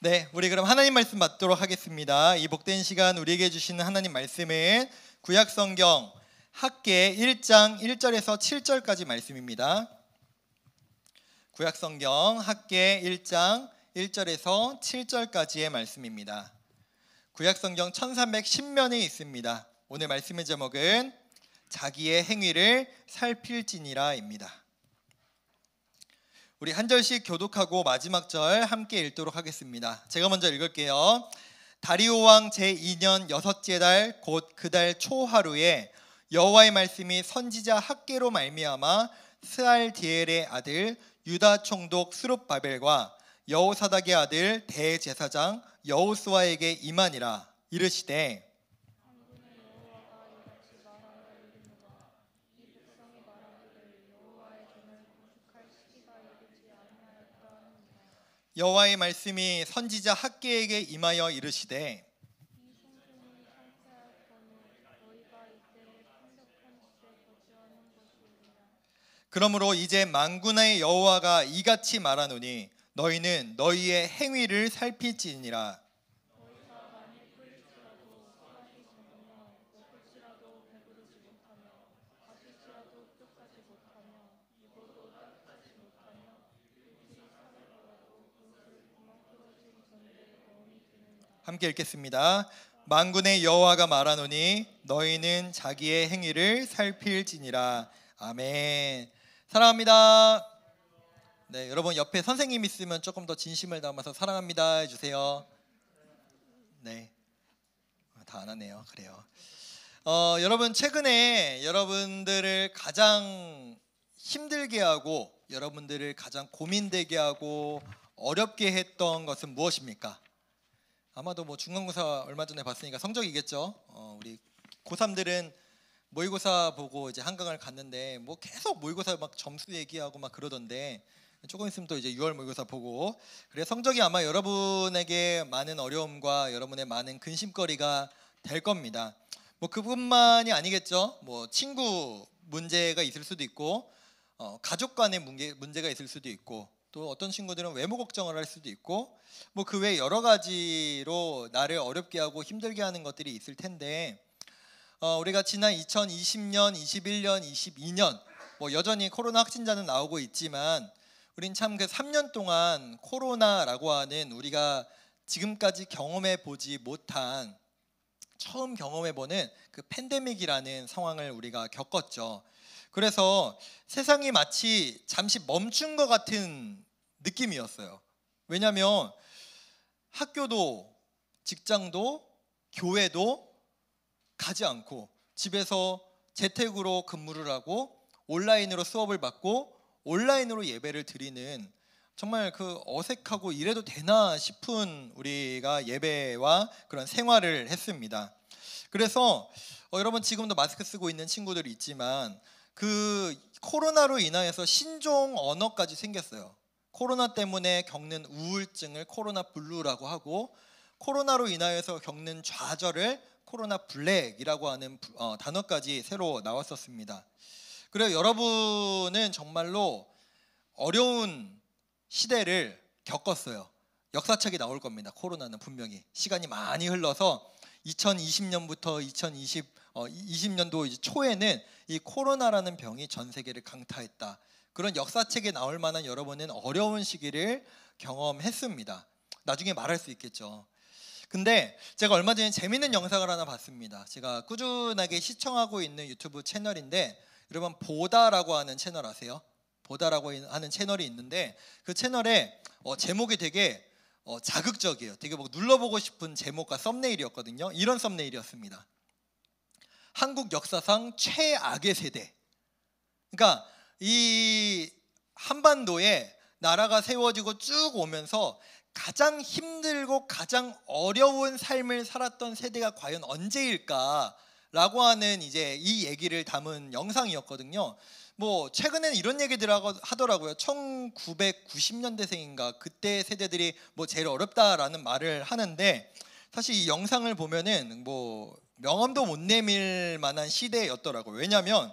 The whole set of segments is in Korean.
네, 우리 그럼 하나님 말씀 받도록 하겠습니다. 이 복된 시간 우리에게 주시는 하나님 말씀은 구약성경 학개 1장 1절에서 7절까지 말씀입니다. 구약성경 학개 1장 1절에서 7절까지의 말씀입니다. 구약성경 1310면에 있습니다. 오늘 말씀의 제목은 자기의 행위를 살필지니라입니다. 우리 한 절씩 교독하고 마지막 절 함께 읽도록 하겠습니다. 제가 먼저 읽을게요. 다리오 왕 제2년 여섯째 달 곧 그 달 초하루에 여호와의 말씀이 선지자 학개로 말미암아 스알디엘의 아들 유다 총독 스룹바벨과 여호사닥의 아들 대제사장 여호수아에게 임하니라. 이르시되 여호와의 말씀이 선지자 학개에게 임하여 이르시되 그러므로 이제 만군의 여호와가 이같이 말하노니 너희는 너희의 행위를 살필지니라. 함께 읽겠습니다. 만군의 여호와가 말하노니 너희는 자기의 행위를 살필지니라. 아멘. 사랑합니다. 네, 여러분 옆에 선생님 있으면 조금 더 진심을 담아서 사랑합니다 해주세요. 네, 다 안 하네요. 그래요. 여러분 최근에 여러분들을 가장 힘들게 하고 여러분들을 가장 고민되게 하고 어렵게 했던 것은 무엇입니까? 아마도 뭐 중간고사 얼마 전에 봤으니까 성적이겠죠. 우리 고3들은 모의고사 보고 이제 한강을 갔는데 뭐 계속 모의고사 막 점수 얘기하고 막 그러던데 조금 있으면 또 이제 6월 모의고사 보고 그래 성적이 아마 여러분에게 많은 어려움과 여러분의 많은 근심거리가 될 겁니다. 뭐 그뿐만이 아니겠죠. 뭐 친구 문제가 있을 수도 있고 가족 간의 문제가 있을 수도 있고 또 어떤 친구들은 외모 걱정을 할 수도 있고 뭐 그 외 여러 가지로 나를 어렵게 하고 힘들게 하는 것들이 있을 텐데 우리가 지난 2020년, 21년, 22년 뭐 여전히 코로나 확진자는 나오고 있지만 우린 참 그 3년 동안 코로나라고 하는 우리가 지금까지 경험해 보지 못한 처음 경험해보는 그 팬데믹이라는 상황을 우리가 겪었죠. 그래서 세상이 마치 잠시 멈춘 것 같은 느낌이었어요. 왜냐하면 학교도 직장도 교회도 가지 않고 집에서 재택으로 근무를 하고 온라인으로 수업을 받고 온라인으로 예배를 드리는 정말 그 어색하고 이래도 되나 싶은 우리가 예배와 그런 생활을 했습니다. 그래서 여러분 지금도 마스크 쓰고 있는 친구들이 있지만 그 코로나로 인하여서 신종 언어까지 생겼어요. 코로나 때문에 겪는 우울증을 코로나 블루라고 하고 코로나로 인하여서 겪는 좌절을 코로나 블랙이라고 하는 단어까지 새로 나왔었습니다. 그래서 여러분은 정말로 어려운 시대를 겪었어요. 역사책이 나올 겁니다. 코로나는 분명히 시간이 많이 흘러서 2020년부터 2020년도 초에는 이 코로나라는 병이 전 세계를 강타했다. 그런 역사책에 나올 만한 여러분은 어려운 시기를 경험했습니다. 나중에 말할 수 있겠죠. 근데 제가 얼마 전에 재밌는 영상을 하나 봤습니다. 제가 꾸준하게 시청하고 있는 유튜브 채널인데 여러분 보다라고 하는 채널 아세요? 보다라고 하는 채널이 있는데 그 채널에 제목이 되게 자극적이에요. 되게 뭐 눌러보고 싶은 제목과 썸네일이었거든요. 이런 썸네일이었습니다. 한국 역사상 최악의 세대. 그러니까 이 한반도에 나라가 세워지고 쭉 오면서 가장 힘들고 가장 어려운 삶을 살았던 세대가 과연 언제일까라고 하는 이제 이 얘기를 담은 영상이었거든요. 뭐 최근에는 이런 얘기들 하더라고요. 1990년대생인가 그때 세대들이 뭐 제일 어렵다라는 말을 하는데 사실 이 영상을 보면은 뭐 명함도 못 내밀 만한 시대였더라고요. 왜냐하면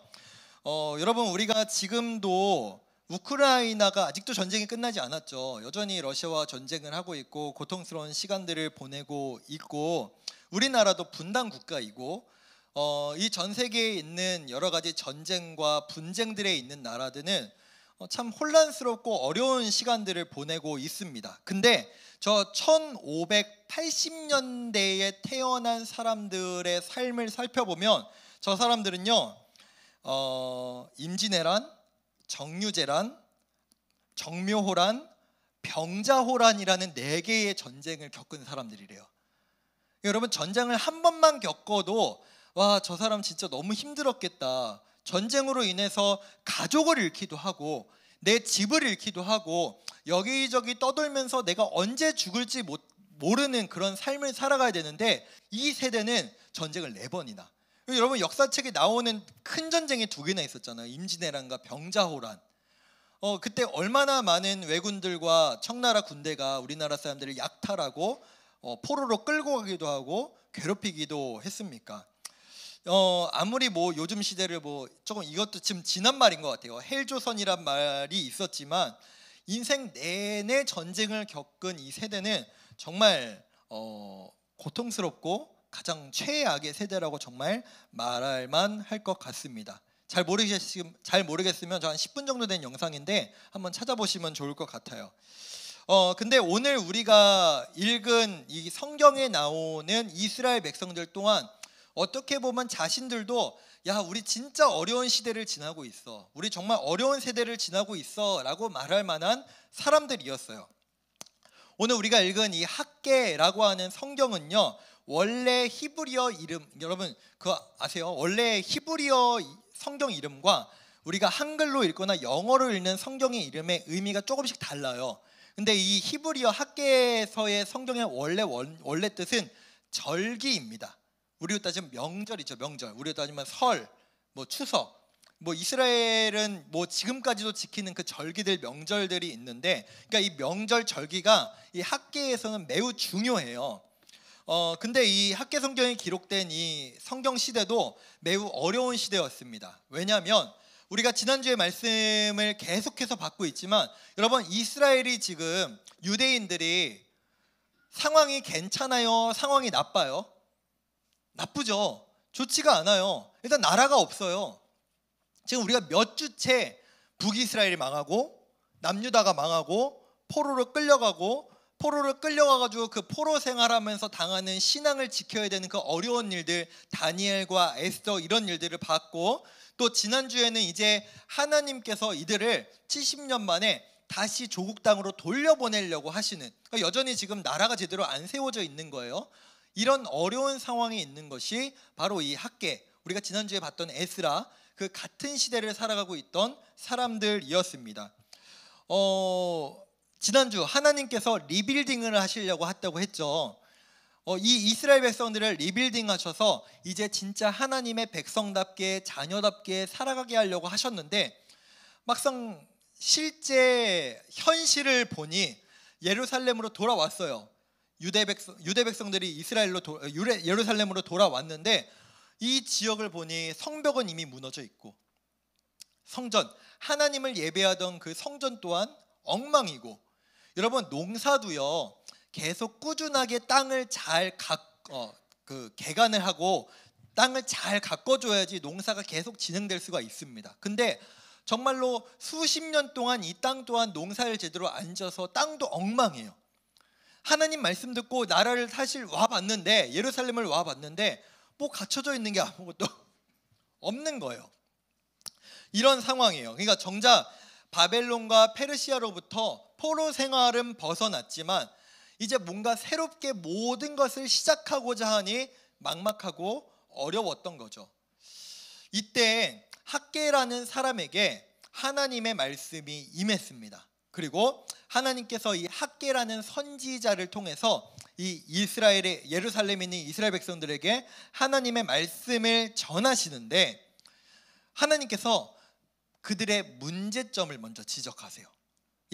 여러분 우리가 지금도 우크라이나가 아직도 전쟁이 끝나지 않았죠. 여전히 러시아와 전쟁을 하고 있고 고통스러운 시간들을 보내고 있고, 우리나라도 분단 국가이고, 이 전 세계에 있는 여러 가지 전쟁과 분쟁들에 있는 나라들은 참 혼란스럽고 어려운 시간들을 보내고 있습니다. 근데 저 1580년대에 태어난 사람들의 삶을 살펴보면 저 사람들은요, 임진왜란, 정유재란, 정묘호란, 병자호란이라는 4개의 전쟁을 겪은 사람들이래요. 여러분, 전쟁을 한 번만 겪어도 와, 저 사람 진짜 너무 힘들었겠다. 전쟁으로 인해서 가족을 잃기도 하고 내 집을 잃기도 하고 여기저기 떠돌면서 내가 언제 죽을지 모르는 그런 삶을 살아가야 되는데, 이 세대는 전쟁을 4번이나. 여러분, 역사책에 나오는 큰 전쟁이 2개나 있었잖아요. 임진왜란과 병자호란. 그때 얼마나 많은 왜군들과 청나라 군대가 우리나라 사람들을 약탈하고 포로로 끌고 가기도 하고 괴롭히기도 했습니까? 아무리 뭐 요즘 시대를 조금, 이것도 지금 지난 말인 것 같아요. 헬조선이란 말이 있었지만 인생 내내 전쟁을 겪은 이 세대는 정말 고통스럽고 가장 최악의 세대라고 정말 말할 만할 것 같습니다. 잘 모르겠으면 저 한 10분 정도 된 영상인데 한번 찾아보시면 좋을 것 같아요. 근데 오늘 우리가 읽은 이 성경에 나오는 이스라엘 백성들 또한 어떻게 보면 자신들도 야, 우리 진짜 어려운 시대를 지나고 있어, 우리 정말 어려운 세대를 지나고 있어 라고 말할 만한 사람들이었어요. 오늘 우리가 읽은 이 학개라고 하는 성경은요, 원래 히브리어 이름, 여러분 그거 아세요? 원래 히브리어 성경 이름과 우리가 한글로 읽거나 영어로 읽는 성경의 이름의 의미가 조금씩 달라요. 근데 이 히브리어 학개에서의 성경의 원래 뜻은 절기입니다. 우리로 따지면 명절이죠. 명절. 우리로 따지면 설, 추석, 이스라엘은 지금까지도 지키는 그 절기들, 명절들이 있는데, 그러니까 이 명절 절기가 이 학개에서는 매우 중요해요. 근데 이 학개 성경에 기록된 이 성경 시대도 매우 어려운 시대였습니다. 왜냐하면 우리가 지난주에 말씀을 계속해서 받고 있지만, 여러분, 이스라엘이 지금, 유대인들이 상황이 괜찮아요? 상황이 나빠요? 나쁘죠. 좋지가 않아요. 일단 나라가 없어요. 지금 우리가 몇 주째 북이스라엘이 망하고 남유다가 망하고 포로로 끌려가가지고 그 포로 생활하면서 당하는 신앙을 지켜야 되는 그 어려운 일들, 다니엘과 에스더, 이런 일들을 봤고, 또 지난주에는 이제 하나님께서 이들을 70년 만에 다시 조국 땅으로 돌려보내려고 하시는, 그러니까 여전히 지금 나라가 제대로 안 세워져 있는 거예요. 이런 어려운 상황에 있는 것이 바로 이 학개, 우리가 지난주에 봤던 에스라, 그 같은 시대를 살아가고 있던 사람들이었습니다. 지난주 하나님께서 리빌딩을 하시려고 했다고 했죠. 이 이스라엘 백성들을 리빌딩 하셔서 이제 진짜 하나님의 백성답게, 자녀답게 살아가게 하려고 하셨는데, 막상 실제 현실을 보니 예루살렘으로 돌아왔어요. 유대 백성들이 예루살렘으로 돌아왔는데, 이 지역을 보니 성벽은 이미 무너져 있고, 성전, 하나님을 예배하던 그 성전 또한 엉망이고, 여러분, 농사도요, 계속 꾸준하게 땅을 잘 개간을 하고 땅을 잘 가꿔줘야지 농사가 계속 진행될 수가 있습니다. 근데 정말로 수십 년 동안 이 땅 또한 농사를 제대로 안 져서 땅도 엉망이에요. 하나님 말씀 듣고 나라를 사실 와봤는데, 예루살렘을 와봤는데 갖춰져 있는 게 아무것도 없는 거예요. 이런 상황이에요. 그러니까 정작 바벨론과 페르시아로부터 포로 생활은 벗어났지만 이제 뭔가 새롭게 모든 것을 시작하고자 하니 막막하고 어려웠던 거죠. 이때 학개라는 사람에게 하나님의 말씀이 임했습니다. 그리고 하나님께서 이 학개라는 선지자를 통해서 이 예루살렘에 있는 이스라엘 백성들에게 하나님의 말씀을 전하시는데, 하나님께서 그들의 문제점을 먼저 지적하세요.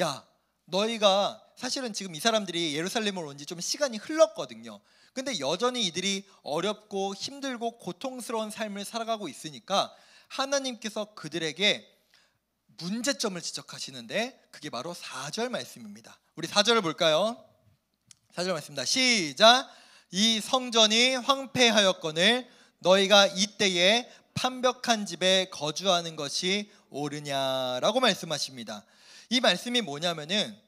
야, 너희가 사실은 지금 이 사람들이 예루살렘으로 온 지 좀 시간이 흘렀거든요. 근데 여전히 이들이 어렵고 힘들고 고통스러운 삶을 살아가고 있으니까 하나님께서 그들에게 문제점을 지적하시는데 그게 바로 4절 말씀입니다. 우리 4절을 볼까요? 4절 말씀입니다. 시작. 이 성전이 황폐하였거늘 너희가 이때에 판벽한 집에 거주하는 것이 옳으냐라고 말씀하십니다. 이 말씀이 뭐냐면은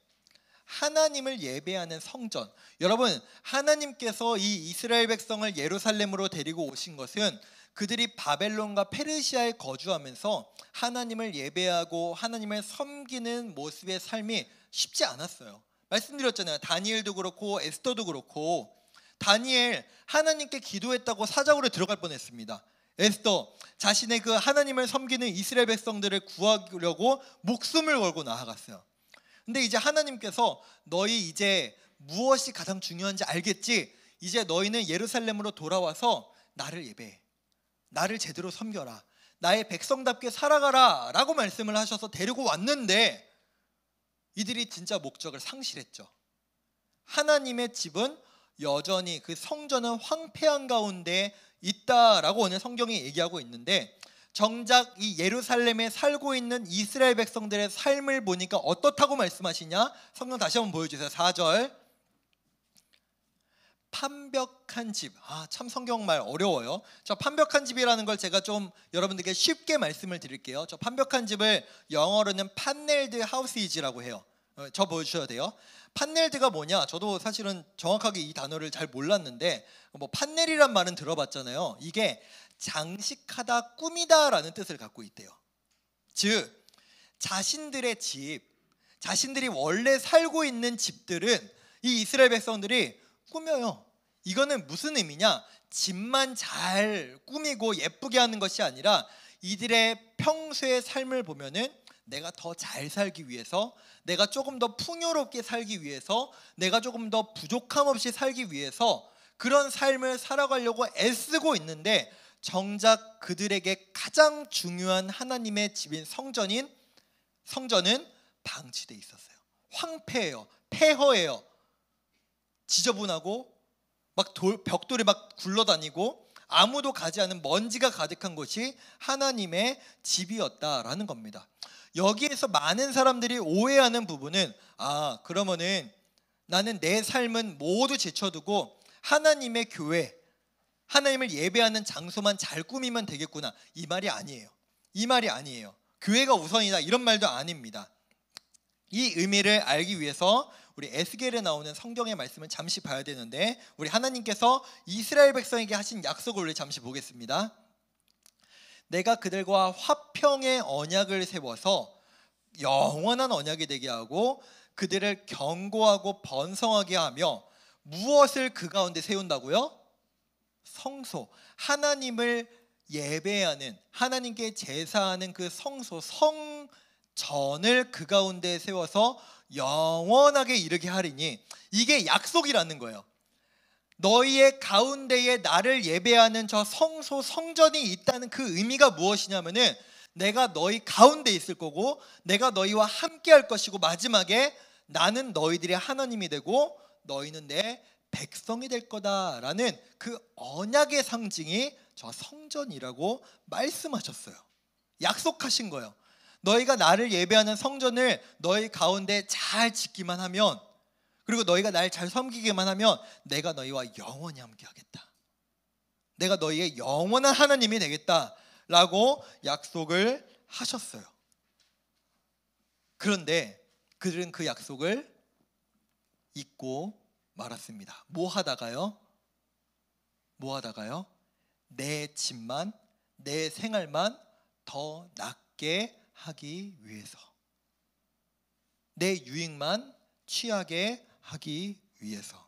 하나님을 예배하는 성전, 여러분 하나님께서 이 이스라엘 백성을 예루살렘으로 데리고 오신 것은 그들이 바벨론과 페르시아에 거주하면서 하나님을 예배하고 하나님을 섬기는 모습의 삶이 쉽지 않았어요. 말씀드렸잖아요. 다니엘도 그렇고 에스더도 그렇고, 다니엘 하나님께 기도했다고 사자굴에 들어갈 뻔했습니다. 에스더 자신의 그 하나님을 섬기는 이스라엘 백성들을 구하려고 목숨을 걸고 나아갔어요. 근데 이제 하나님께서 너희 이제 무엇이 가장 중요한지 알겠지? 이제 너희는 예루살렘으로 돌아와서 나를 예배해, 나를 제대로 섬겨라, 나의 백성답게 살아가라 라고 말씀을 하셔서 데리고 왔는데 이들이 진짜 목적을 상실했죠. 하나님의 집은 여전히, 그 성전은 황폐한 가운데 있다라고 오늘 성경이 얘기하고 있는데, 정작 이 예루살렘에 살고 있는 이스라엘 백성들의 삶을 보니까 어떻다고 말씀하시냐? 성경 다시 한번 보여주세요. 4절. 판벽한 집. 참 성경말 어려워요. 저 판벽한 집이라는 걸 제가 좀 여러분들께 쉽게 말씀을 드릴게요. 저 판벽한 집을 영어로는 판넬드 하우스이지라고 해요. 저 보여주셔야 돼요. 판넬드가 뭐냐? 저도 사실은 정확하게 이 단어를 잘 몰랐는데, 뭐 판넬이란 말은 들어봤잖아요. 이게 장식하다, 꾸미다 라는 뜻을 갖고 있대요. 즉 자신들의 집, 자신들이 원래 살고 있는 집들은 이 이스라엘 백성들이 꾸며요. 이거는 무슨 의미냐? 집만 잘 꾸미고 예쁘게 하는 것이 아니라 이들의 평소의 삶을 보면은 내가 더 잘 살기 위해서, 내가 조금 더 풍요롭게 살기 위해서, 내가 조금 더 부족함 없이 살기 위해서 그런 삶을 살아가려고 애쓰고 있는데, 정작 그들에게 가장 중요한 하나님의 집인 성전은 방치돼 있었어요. 황폐해요. 폐허해요. 지저분하고 막 벽돌이 막 굴러다니고 아무도 가지 않은 먼지가 가득한 곳이 하나님의 집이었다라는 겁니다. 여기에서 많은 사람들이 오해하는 부분은, 그러면은 나는 내 삶은 모두 제쳐두고 하나님의 교회, 하나님을 예배하는 장소만 잘 꾸미면 되겠구나, 이 말이 아니에요. 이 말이 아니에요. 교회가 우선이다 이런 말도 아닙니다. 이 의미를 알기 위해서 우리 에스겔에 나오는 성경의 말씀을 잠시 봐야 되는데, 우리 하나님께서 이스라엘 백성에게 하신 약속을 우리 잠시 보겠습니다. 내가 그들과 화평의 언약을 세워서 영원한 언약이 되게 하고 그들을 견고하고 번성하게 하며, 무엇을 그 가운데 세운다고요? 성소, 하나님을 예배하는, 하나님께 제사하는 그 성소, 성전을 그 가운데 세워서 영원하게 이르게 하리니, 이게 약속이라는 거예요. 너희의 가운데에 나를 예배하는 저 성소, 성전이 있다는 그 의미가 무엇이냐면은, 내가 너희 가운데 있을 거고 내가 너희와 함께 할 것이고, 마지막에 나는 너희들의 하나님이 되고 너희는 내 백성이 될 거다라는 그 언약의 상징이 저 성전이라고 말씀하셨어요. 약속하신 거예요. 너희가 나를 예배하는 성전을 너희 가운데 잘 짓기만 하면, 그리고 너희가 날 잘 섬기기만 하면 내가 너희와 영원히 함께 하겠다, 내가 너희의 영원한 하나님이 되겠다라고 약속을 하셨어요. 그런데 그들은 그 약속을 잊고 말았습니다. 뭐 하다가요? 내 집만, 내 생활만 더 낫게 하기 위해서, 내 유익만 취하게 하기 위해서.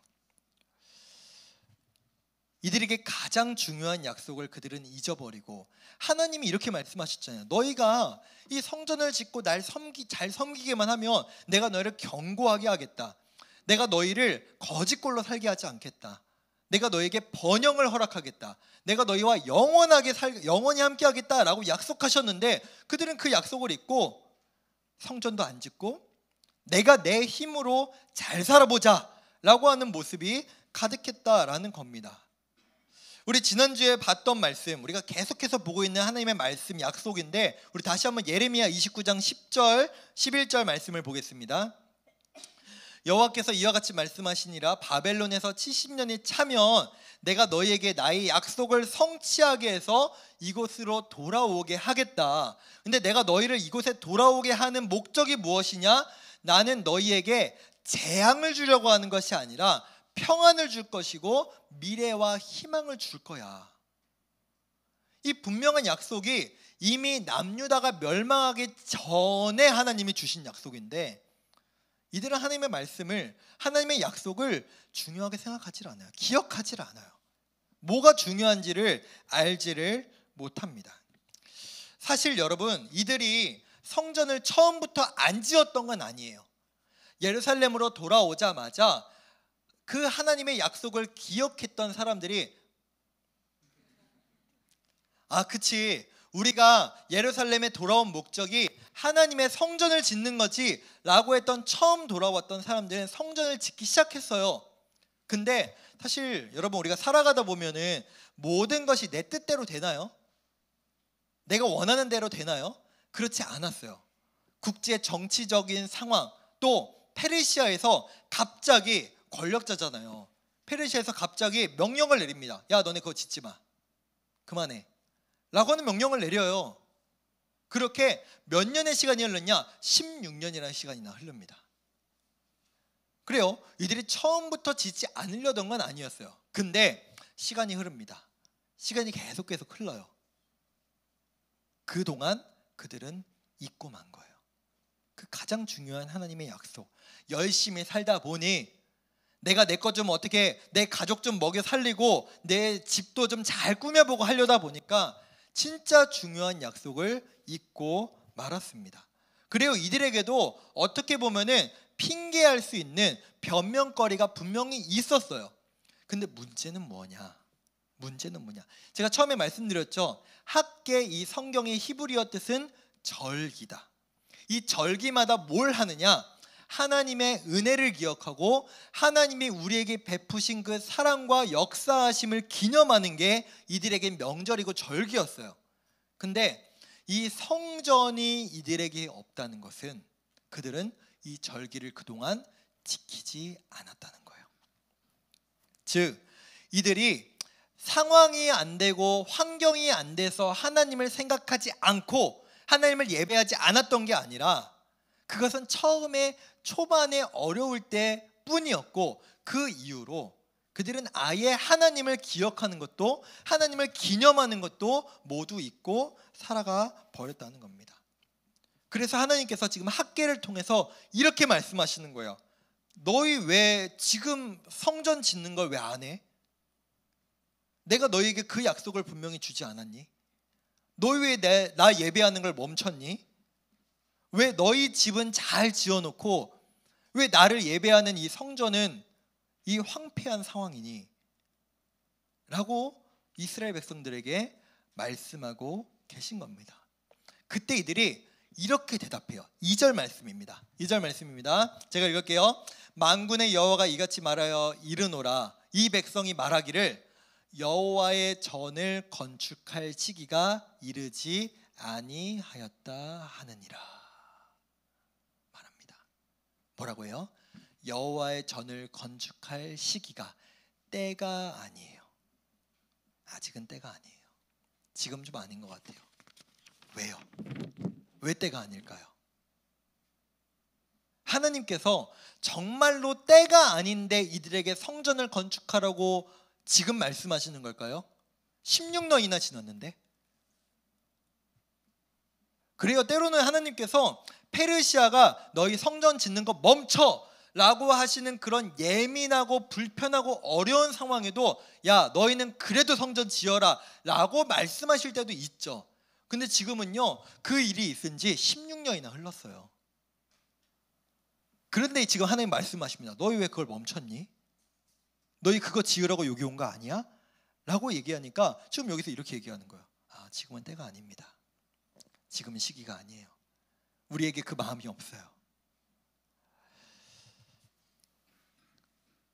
이들에게 가장 중요한 약속을 그들은 잊어버리고, 하나님이 이렇게 말씀하셨잖아요. 너희가 이 성전을 짓고 날 잘 섬기게만 하면 내가 너희를 견고하게 하겠다, 내가 너희를 거짓골로 살게 하지 않겠다, 내가 너에게 번영을 허락하겠다, 내가 너희와 영원히 함께 하겠다라고 약속하셨는데, 그들은 그 약속을 잊고 성전도 안 짓고 내가 내 힘으로 잘 살아보자 라고 하는 모습이 가득했다라는 겁니다. 우리 지난주에 봤던 말씀, 우리가 계속해서 보고 있는 하나님의 말씀 약속인데, 우리 다시 한번 예레미야 29장 10절 11절 말씀을 보겠습니다. 여호와께서 이와 같이 말씀하시니라. 바벨론에서 70년이 차면 내가 너희에게 나의 약속을 성취하게 해서 이곳으로 돌아오게 하겠다. 근데 내가 너희를 이곳에 돌아오게 하는 목적이 무엇이냐? 나는 너희에게 재앙을 주려고 하는 것이 아니라 평안을 줄 것이고 미래와 희망을 줄 거야. 이 분명한 약속이 이미 남유다가 멸망하기 전에 하나님이 주신 약속인데, 이들은 하나님의 말씀을, 하나님의 약속을 중요하게 생각하지 않아요. 기억하지 않아요. 뭐가 중요한지를 알지를 못합니다. 사실 여러분, 이들이 성전을 처음부터 안 지었던 건 아니에요. 예루살렘으로 돌아오자마자 그 하나님의 약속을 기억했던 사람들이, 그치, 우리가 예루살렘에 돌아온 목적이 하나님의 성전을 짓는 거지 라고 했던 처음 돌아왔던 사람들은 성전을 짓기 시작했어요. 근데 사실 여러분, 우리가 살아가다 보면은 모든 것이 내 뜻대로 되나요? 내가 원하는 대로 되나요? 그렇지 않았어요. 국제 정치적인 상황, 또 페르시아에서 갑자기, 권력자잖아요, 페르시아에서 갑자기 명령을 내립니다. 야, 너네 그거 짓지 마, 그만해 라고 하는 명령을 내려요. 그렇게 몇 년의 시간이 흘렀냐? 16년이라는 시간이나 흐릅니다. 그래요, 이들이 처음부터 짓지 않으려던 건 아니었어요. 근데 시간이 흐릅니다. 시간이 계속 흘러요. 그동안 그들은 잊고 만 거예요. 그 가장 중요한 하나님의 약속. 열심히 살다 보니 내가 내 것 좀 어떻게, 내 가족 좀 먹여 살리고 내 집도 좀 잘 꾸며보고 하려다 보니까 진짜 중요한 약속을 잊고 말았습니다. 그리고 이들에게도 어떻게 보면은 핑계할 수 있는 변명거리가 분명히 있었어요. 근데 문제는 뭐냐? 제가 처음에 말씀드렸죠. 학계, 이 성경의 히브리어 뜻은 절기다. 이 절기마다 뭘 하느냐? 하나님의 은혜를 기억하고 하나님이 우리에게 베푸신 그 사랑과 역사하심을 기념하는 게 이들에게 명절이고 절기였어요. 근데 이 성전이 이들에게 없다는 것은 그들은 이 절기를 그동안 지키지 않았다는 거예요. 즉, 이들이 상황이 안 되고 환경이 안 돼서 하나님을 생각하지 않고 하나님을 예배하지 않았던 게 아니라, 그것은 처음에 초반에 어려울 때 뿐이었고, 그 이후로 그들은 아예 하나님을 기억하는 것도 하나님을 기념하는 것도 모두 잊고 살아가 버렸다는 겁니다. 그래서 하나님께서 지금 학개를 통해서 이렇게 말씀하시는 거예요. 너희 왜 지금 성전 짓는 걸 왜 안 해? 내가 너희에게 그 약속을 분명히 주지 않았니? 너희 왜 나 예배하는 걸 멈췄니? 왜 너희 집은 잘 지어놓고 왜 나를 예배하는 이 성전은 이 황폐한 상황이니? 라고 이스라엘 백성들에게 말씀하고 계신 겁니다. 그때 이들이 이렇게 대답해요. 2절 말씀입니다. 2절 말씀입니다. 제가 읽을게요. 만군의 여호와가 이같이 말하여 이르노라. 이 백성이 말하기를 여호와의 전을 건축할 시기가 이르지 아니하였다 하느니라 말합니다. 뭐라고 해요? 여호와의 전을 건축할 시기가, 때가 아니에요. 아직은 때가 아니에요. 지금 좀 아닌 것 같아요. 왜요? 왜 때가 아닐까요? 하나님께서 정말로 때가 아닌데 이들에게 성전을 건축하라고 지금 말씀하시는 걸까요? 16년이나 지났는데. 그래요, 때로는 하나님께서 페르시아가 너희 성전 짓는 거 멈춰 라고 하시는 그런 예민하고 불편하고 어려운 상황에도 야, 너희는 그래도 성전 지어라 라고 말씀하실 때도 있죠. 근데 지금은요, 그 일이 있은 지 16년이나 흘렀어요. 그런데 지금 하나님 말씀하십니다. 너희 왜 그걸 멈췄니? 너희 그거 지으라고 여기 온 거 아니야? 라고 얘기하니까 지금 여기서 이렇게 얘기하는 거예요. 지금은 때가 아닙니다. 지금은 시기가 아니에요. 우리에게 그 마음이 없어요.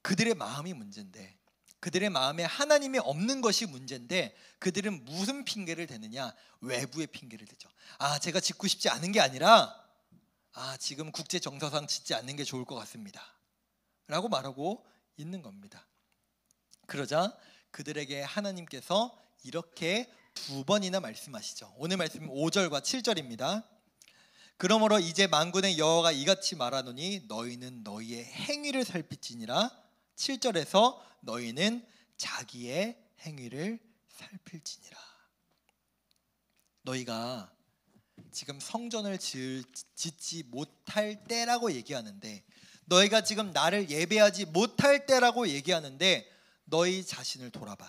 그들의 마음이 문제인데 그들의 마음에 하나님이 없는 것이 문제인데 그들은 무슨 핑계를 대느냐? 외부의 핑계를 대죠. 제가 짓고 싶지 않은 게 아니라 지금 국제 정서상 짓지 않는 게 좋을 것 같습니다 라고 말하고 있는 겁니다. 그러자 그들에게 하나님께서 이렇게 두 번이나 말씀하시죠. 오늘 말씀은 5절과 7절입니다. 그러므로 이제 만군의 여호와가 이같이 말하노니 너희는 너희의 행위를 살필지니라. 7절에서 너희는 자기의 행위를 살필지니라. 너희가 지금 성전을 짓지 못할 때라고 얘기하는데, 너희가 지금 나를 예배하지 못할 때라고 얘기하는데, 너희 자신을 돌아봐.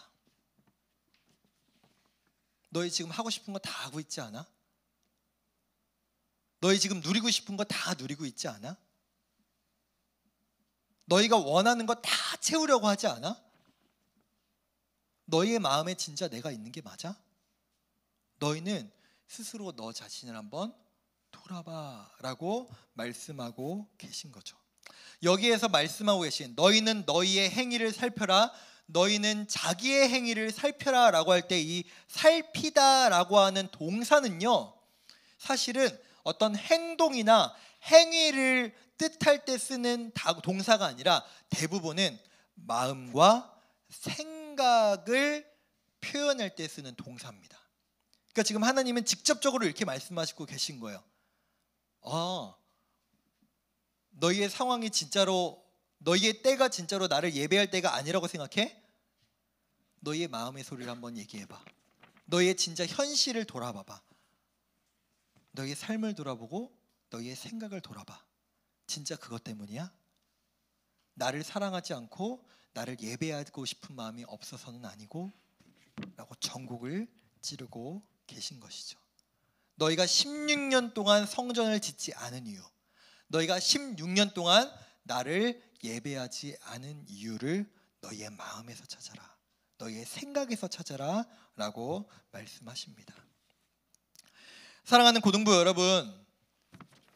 너희 지금 하고 싶은 거 다 하고 있지 않아? 너희 지금 누리고 싶은 거 다 누리고 있지 않아? 너희가 원하는 거 다 채우려고 하지 않아? 너희의 마음에 진짜 내가 있는 게 맞아? 너희는 스스로 너 자신을 한번 돌아봐 라고 말씀하고 계신 거죠. 여기에서 말씀하고 계신 너희는 너희의 행위를 살펴라, 너희는 자기의 행위를 살펴라 라고 할 때 이 살피다 라고 하는 동사는요, 사실은 어떤 행동이나 행위를 뜻할 때 쓰는 동사가 아니라 대부분은 마음과 생각을 표현할 때 쓰는 동사입니다. 그러니까 지금 하나님은 직접적으로 이렇게 말씀하시고 계신 거예요. 너희의 상황이 진짜로, 너희의 때가 진짜로 나를 예배할 때가 아니라고 생각해? 너희의 마음의 소리를 한번 얘기해봐. 너희의 진짜 현실을 돌아봐봐. 너희의 삶을 돌아보고 너희의 생각을 돌아봐. 진짜 그것 때문이야? 나를 사랑하지 않고 나를 예배하고 싶은 마음이 없어서는 아니고? 라고 전곡을 찌르고 계신 것이죠. 너희가 16년 동안 성전을 짓지 않은 이유, 너희가 16년 동안 나를 예배하지 않은 이유를 너희의 마음에서 찾아라, 너희의 생각에서 찾아라 라고 말씀하십니다. 사랑하는 고등부 여러분,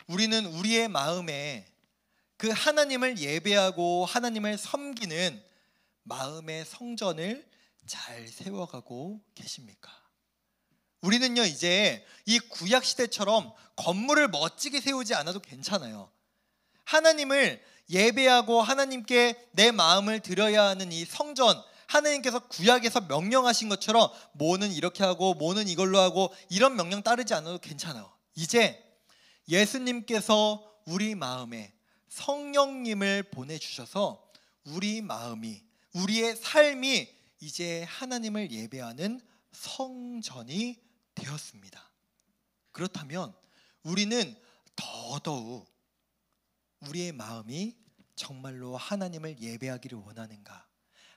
우리는 우리의 마음에 그 하나님을 예배하고 하나님을 섬기는 마음의 성전을 잘 세워가고 계십니까? 우리는요, 이제 이 구약 시대처럼 건물을 멋지게 세우지 않아도 괜찮아요. 하나님을 예배하고 하나님께 내 마음을 드려야 하는 이 성전, 하나님께서 구약에서 명령하신 것처럼 뭐는 이렇게 하고 뭐는 이걸로 하고 이런 명령 따르지 않아도 괜찮아요. 이제 예수님께서 우리 마음에 성령님을 보내주셔서 우리 마음이, 우리의 삶이 이제 하나님을 예배하는 성전이 되었습니다. 그렇다면 우리는 더더욱 우리의 마음이 정말로 하나님을 예배하기를 원하는가,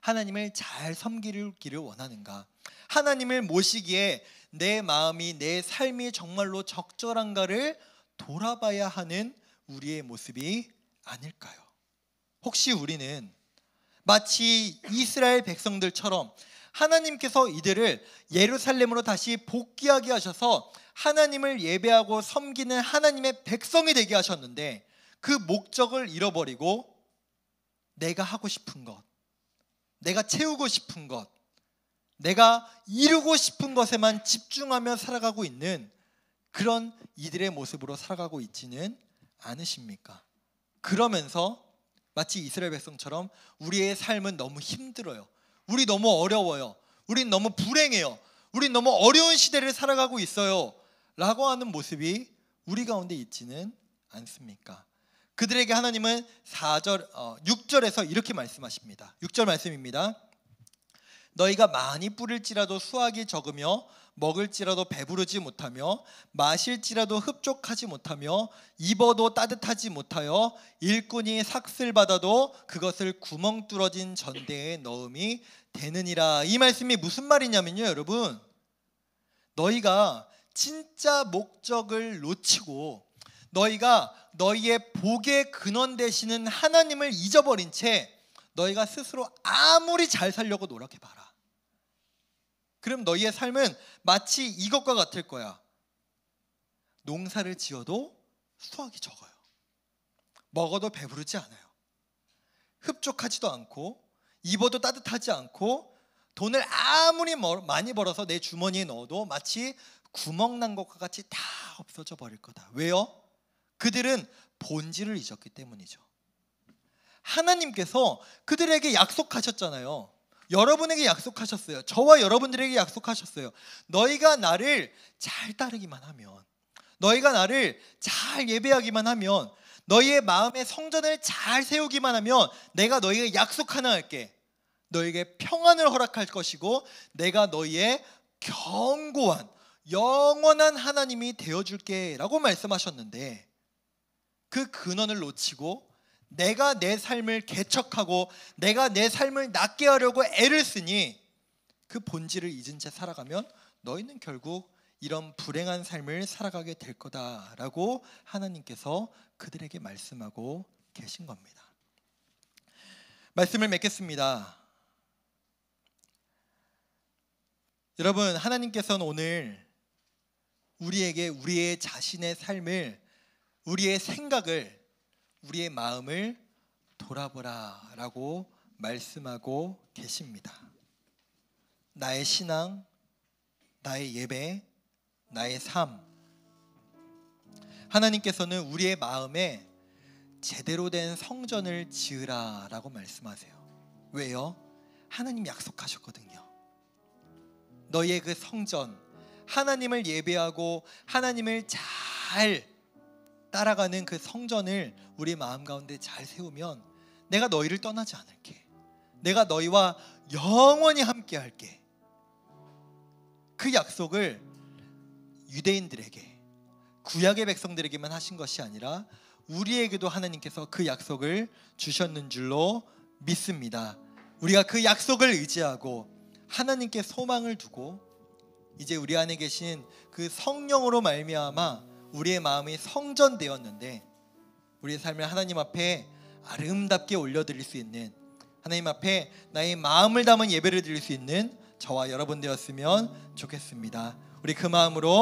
하나님을 잘 섬기기를 원하는가, 하나님을 모시기에 내 마음이, 내 삶이 정말로 적절한가를 돌아봐야 하는 우리의 모습이 아닐까요? 혹시 우리는 마치 이스라엘 백성들처럼 하나님께서 이들을 예루살렘으로 다시 복귀하게 하셔서 하나님을 예배하고 섬기는 하나님의 백성이 되게 하셨는데 그 목적을 잃어버리고 내가 하고 싶은 것, 내가 채우고 싶은 것, 내가 이루고 싶은 것에만 집중하며 살아가고 있는 그런 이들의 모습으로 살아가고 있지는 않으십니까? 그러면서 마치 이스라엘 백성처럼 우리의 삶은 너무 힘들어요, 우리 너무 어려워요, 우린 너무 불행해요, 우린 너무 어려운 시대를 살아가고 있어요 라고 하는 모습이 우리 가운데 있지는 않습니까? 그들에게 하나님은 6절에서 이렇게 말씀하십니다. 6절 말씀입니다. 너희가 많이 뿌릴지라도 수확이 적으며 먹을지라도 배부르지 못하며 마실지라도 흡족하지 못하며 입어도 따뜻하지 못하여 일꾼이 삭슬 받아도 그것을 구멍 뚫어진 전대에 넣음이 되느니라. 이 말씀이 무슨 말이냐면요, 여러분, 너희가 진짜 목적을 놓치고 너희가 너희의 복의 근원 되시는 하나님을 잊어버린 채 너희가 스스로 아무리 잘 살려고 노력해봐라. 그럼 너희의 삶은 마치 이것과 같을 거야. 농사를 지어도 수확이 적어요. 먹어도 배부르지 않아요. 흡족하지도 않고 입어도 따뜻하지 않고 돈을 아무리 많이 벌어서 내 주머니에 넣어도 마치 구멍 난 것과 같이 다 없어져 버릴 거다. 왜요? 그들은 본질을 잊었기 때문이죠. 하나님께서 그들에게 약속하셨잖아요. 여러분에게 약속하셨어요. 저와 여러분들에게 약속하셨어요. 너희가 나를 잘 따르기만 하면, 너희가 나를 잘 예배하기만 하면, 너희의 마음의 성전을 잘 세우기만 하면 내가 너희에게 약속 하나 할게. 너희에게 평안을 허락할 것이고 내가 너희의 견고한 영원한 하나님이 되어줄게 라고 말씀하셨는데, 그 근원을 놓치고 내가 내 삶을 개척하고 내가 내 삶을 낫게 하려고 애를 쓰니 그 본질을 잊은 채 살아가면 너희는 결국 이런 불행한 삶을 살아가게 될 거다라고 하나님께서 그들에게 말씀하고 계신 겁니다. 말씀을 맺겠습니다. 여러분, 하나님께서는 오늘 우리에게 우리의 자신의 삶을, 우리의 생각을, 우리의 마음을 돌아보라 라고 말씀하고 계십니다. 나의 신앙, 나의 예배, 나의 삶, 하나님께서는 우리의 마음에 제대로 된 성전을 지으라 라고 말씀하세요. 왜요? 하나님 약속하셨거든요. 너희의 그 성전, 하나님을 예배하고 하나님을 잘 따라가는 그 성전을 우리 마음 가운데 잘 세우면 내가 너희를 떠나지 않을게. 내가 너희와 영원히 함께 할게. 그 약속을 유대인들에게, 구약의 백성들에게만 하신 것이 아니라 우리에게도 하나님께서 그 약속을 주셨는 줄로 믿습니다. 우리가 그 약속을 의지하고 하나님께 소망을 두고 이제 우리 안에 계신 그 성령으로 말미암아 우리의 마음이 성전되었는데 우리의 삶을 하나님 앞에 아름답게 올려드릴 수 있는, 하나님 앞에 나의 마음을 담은 예배를 드릴 수 있는 저와 여러분 되었으면 좋겠습니다. 우리 그 마음으로